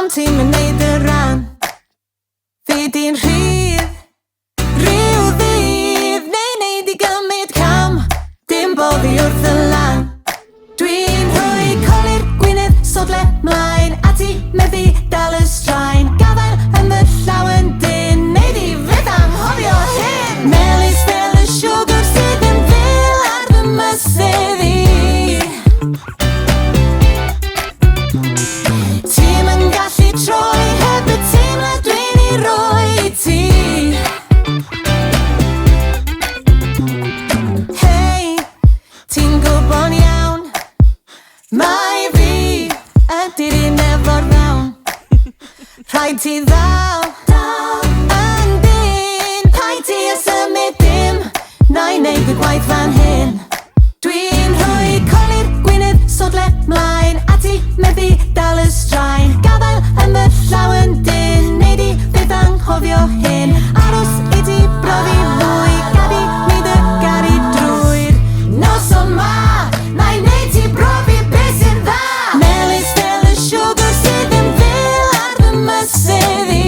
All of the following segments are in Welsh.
Pam ti'n mynd neud y ran? Fi di'n rhydd, rhyw ddydd, neu neud i gymryd cam, dim boddi wrth y lan. Dwi'n rhoi colir gwynedd sodle mlaen, a ti methu dal y straen. Gafael yn fy llawen dyn, neud i fydd anghofio hyn. Melys fel y siwgr sydd yn fyl ar fy mysedd i. Ti'm yn gallu troi heb y teimlad dwi'n ei roi ti. Hei, ti'n gwybod iawn, mai fi ydy'r un efo'r ddawn. Rhaid ti ddal yn dyn, paid ti ysymud dim, na i neud y gwaith fan hyn. Dwi'n rhoi colir gwynedd sodle mlaen, a ti methu dal y straen. Gafael yn fy llawen dyn, neud i fydd anghofio hyn. Aros i ti brofi fwy, gadi neud y gari drwy'r noson ma, na i neud ti brofi beth sy'n dda. Melys fel y siwgr sydd yn fyl ar fy mysedd i.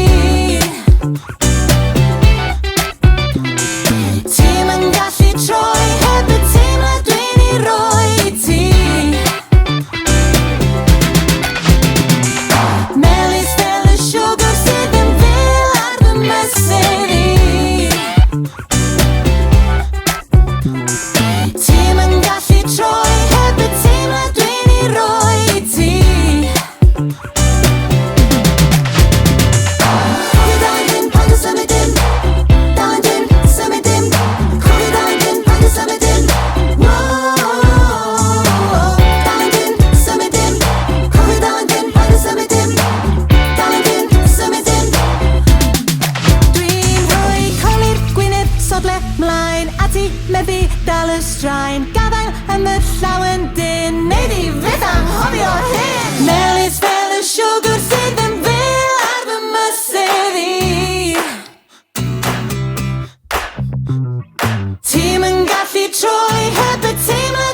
Ti'm yn gallu troi heb y teimlad dwi'n ei roi ti. Melys fel y siwgr sydd yn fyl ar fy mysedd i. Ti'm yn gallu troi heb y teimlad dwi'n ei roi ti. Cofio dal yn dyn, paid â symud dim. Dal yn dyn, symud dim. Cofio dal yn dyn, paid â symud dim. Dal yn dyn, symud dim. Cofio dal yn dyn, paid â symud dim. Dal yn dyn, symud dim. Dwi'n rhoi colir gwynedd sodle mlaen, a ti methu dal y straen. Gafael yn fy llawen dyn, neud i fydd anghofio hyn. Melys fel y siwgr sydd yn fyl ar fy mysedd i. Ti'm yn gallu troi heb y teimlad